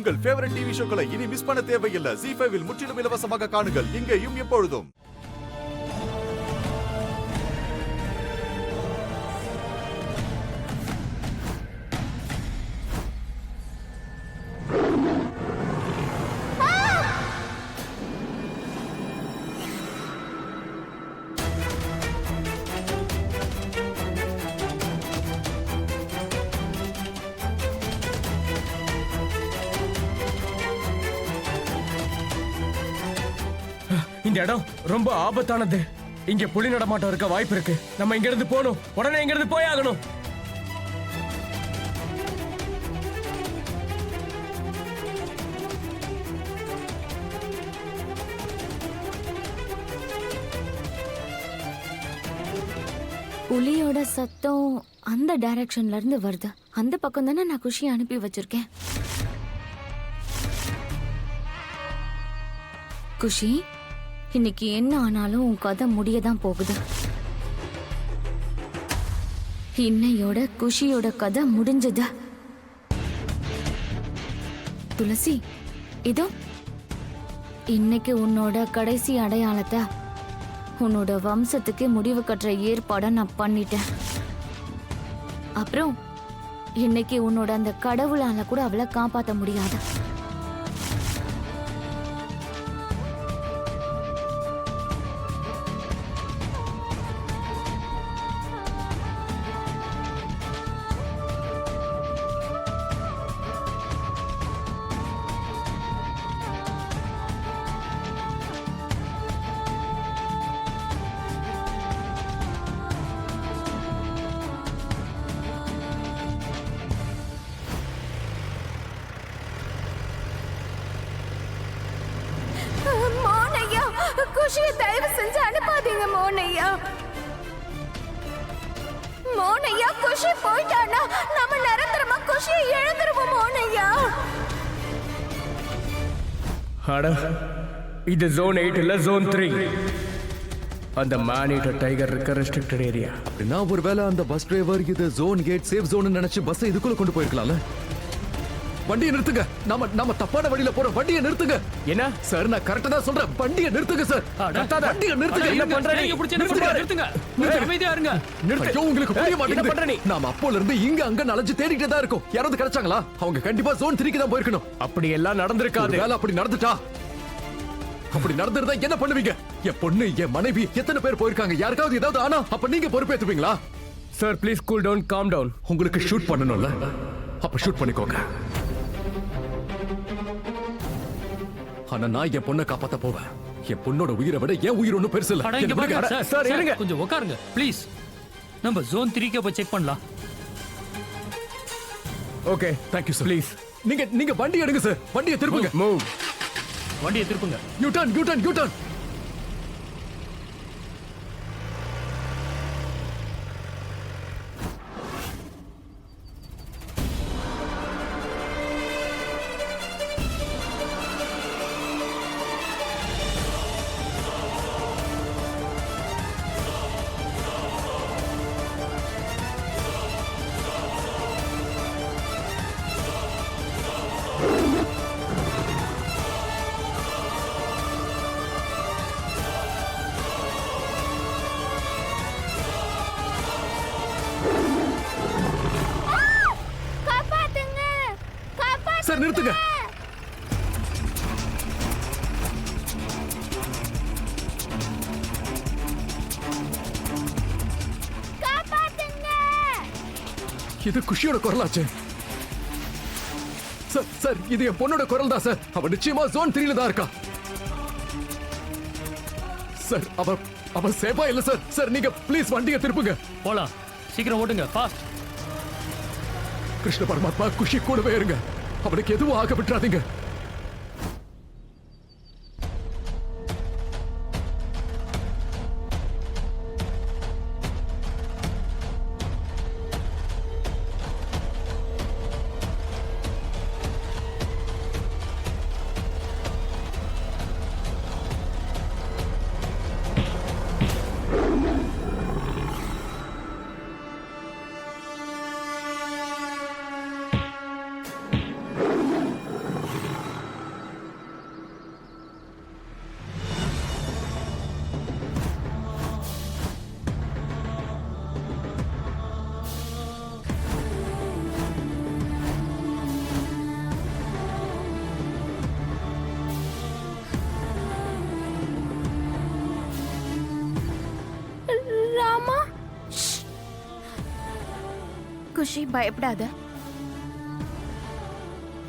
உங்கள் favourite TV ஷோக்களை இனி miss பண்ண தேவையில்லை. ZEE5 இல் முற்றிலும் இலவசமாக காணுங்கள், இங்கேயும் எப்பொழுதும். இந்த இடம் ரொம்ப ஆபத்தானது. இங்க புலி நடமாட்டம் இருக்க வாய்ப்பு இருக்கு. நம்ம இங்க இருந்து போகணும். உடனே இங்க இருந்து போயாகணும். புலியோட சத்தம் அந்த டைரக்ஷன்ல இருந்து வருது. அந்த பக்கம் தானே நான் குஷி அனுப்பி வச்சிருக்கேன். குஷி, இன்னைக்கு என்ன ஆனாலும் உன் கதை முடியதான் போகுது. இன்னையோட குஷியோட கதை முடிஞ்சது. துளசி, இதோ இன்னைக்கு உன்னோட கடைசி அடையாளத்தை, உன்னோட வம்சத்துக்கு முடிவு கட்டுற ஏற்பாட நான் பண்ணிட்டேன். அப்புறம் இன்னைக்கு உன்னோட அந்த கடவுளால கூட அவளை காப்பாற்ற முடியாது. மோனையா, குஷியை தயவு செஞ்சு அனுப்பாதீங்க மோனையா. மோனையா, குஷி போயிட்டானா நம்ம நிரந்தரமா குஷியை இழந்துருவோம் மோனையா. அட, இது ஜோன் 8 இல்ல ஜோன் 3. அந்த மானிட்டர் டைகர் இருக்க ரெஸ்ட்ரிக்டட் ஏரியா. அப்படின்னா ஒருவேளை அந்த பஸ் டிரைவர் இது ஜோன் 8 சேஃப் ஜோன் நினைச்சு பஸ் இதுக்குள்ள கொண்டு போயிருக்கலாம்ல. வண்டியை நிறுத்துங்க. நாம தப்பான வழியில போறோம். வண்டியை நிறுத்துங்க. என்ன சார், நான் கரெக்டா தான் சொல்றேன். வண்டியை நிறுத்துங்க சார். வண்டியை நிறுத்துங்க. என்ன பண்ற நீ? நிறுத்துங்க. அமைதியா இருங்க. நிறுத்து. ஐயோ, உங்களுக்கு புரிய மாட்டேங்குது. நாம அப்போல இருந்து இங்க அங்க அலைஞ்சு தேடிட்டே தான் இருக்கோம். யாராவது கிடைச்சாங்களா? அவங்க கண்டிப்பா ஜோன் 3க்கு தான் போயிருக்கணும். அப்படி எல்லாம் நடந்திருக்காது. வேலை அப்படி நடந்துட்டா, அப்படி நடந்துருந்தா என்ன பண்ணுவீங்க? என் பொண்ணு, என் மனைவி, எத்தனை பேர் போயிருக்காங்க? யாருக்காவது ஏதாவது ஆனா அப்ப நீங்க பொறுப்பேற்றுவீங்களா? Sir please cool down, calm down. உங்களுக்கு ஷூட் பண்ணணும்ல, அப்ப ஷூட் பண்ணிக்கோங்க. ஆனா நான் என் பொண்ணை காப்பாத்த போவேன். என் பொண்ணோட உயிரை விட என் உயிர் ஒன்னும் பெருசு இல்ல. சார் இருங்க, கொஞ்சம் உட்காருங்க ப்ளீஸ். நம்ம ஜோன் 3க்கு போய் செக் பண்ணலாம். Okay, thank you sir. Please நீங்க வண்டி எடுங்க சார். வண்டியை திருப்புங்க. மூவ். வண்டியை திருப்புங்க. U turn, U turn, U turn. Sir நிறுத்துங்க. இது குஷியோட குரலாச்சு. சார் சார், இது என் பொண்ணோட குரல் தான் சார். அவ நிச்சயமா ஜோன் 3ல தான் இருக்கா சார். அவ சேஃபா இல்ல சார். சார் நீங்க ப்ளீஸ் வண்டியை திருப்புங்க. போலாம், சீக்கிரம் ஓட்டுங்க, ஃபாஸ்ட். கிருஷ்ண பரமாத்மா, குஷி கூடவே இருங்க. அவனுக்கு எதுவும் ஆக விட்டுறாதீங்க. குஷி பயப்படாத.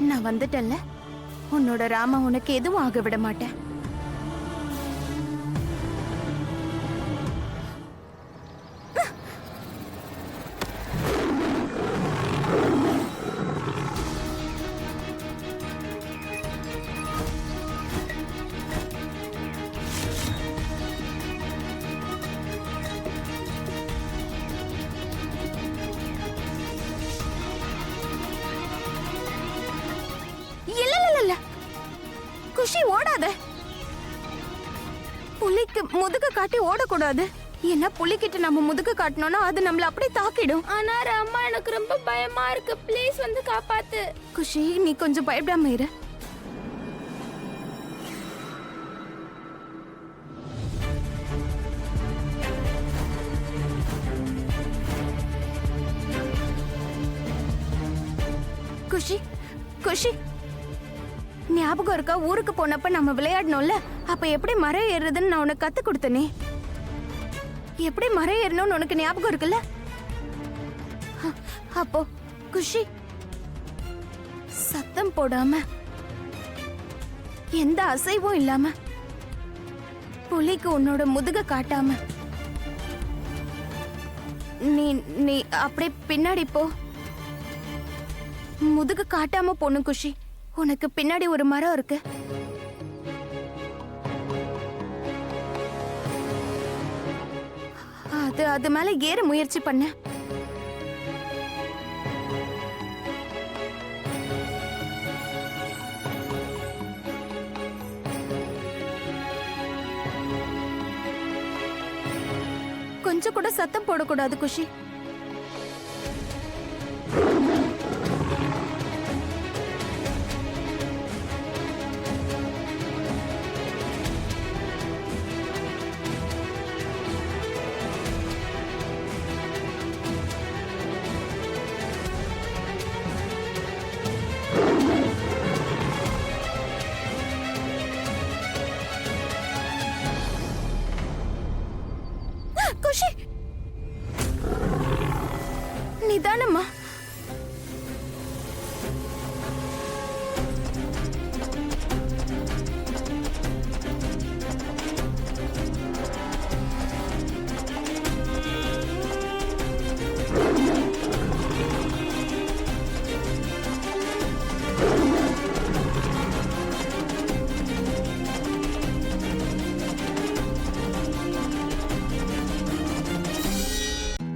நான் வந்துட்டேன்ல, உன்னோட ராம உனக்கு எதுவும் ஆக விட மாட்டேன். இல்ல குஷி ஓடாத. புலிக்கு முதுக காட்டி ஓடக்கூடாது. ஏன்னா புலிகிட்ட நம்ம முதுக காட்டினோம்னா அது நம்மள அப்படியே தாக்கிடும். ஆனா அம்மா எனக்கு ரொம்ப பயமா இருக்கு, ப்ளீஸ் வந்து காப்பாத்து. குஷி நீ கொஞ்சம் பயப்படாம இரு. குஷி குஷி ஞாபகம் இருக்கா, ஊருக்கு போனப்ப நம்ம விளையாடணும்ல, அப்ப எப்படி மரம் ஏறுறதுன்னு நான் உனக்கு கத்து கொடுத்தனே. எப்படி மரம் ஏறணும்னு உனக்கு ஞாபகம் இருக்குல்ல? அப்போ குஷி சத்தம் போடாம, எந்த அசைவும் இல்லாம, புலிக்கு உன்னோட முதுக காட்டாம நீ நீ அப்படியே பின்னாடி போ. முதுகு காட்டாம போனு குஷி. உனக்கு பின்னாடி ஒரு மரம் இருக்கு. அது மேல ஏற முயற்சி பண்ண. கொஞ்சம் கூட சத்தம் போடக்கூடாது குஷி. குஷி நிதானமா.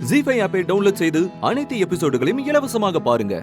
ZEE5 ஆப்பை டவுன்லோட் செய்து அனைத்து எபிசோடுகளையும் இலவசமாக பாருங்க.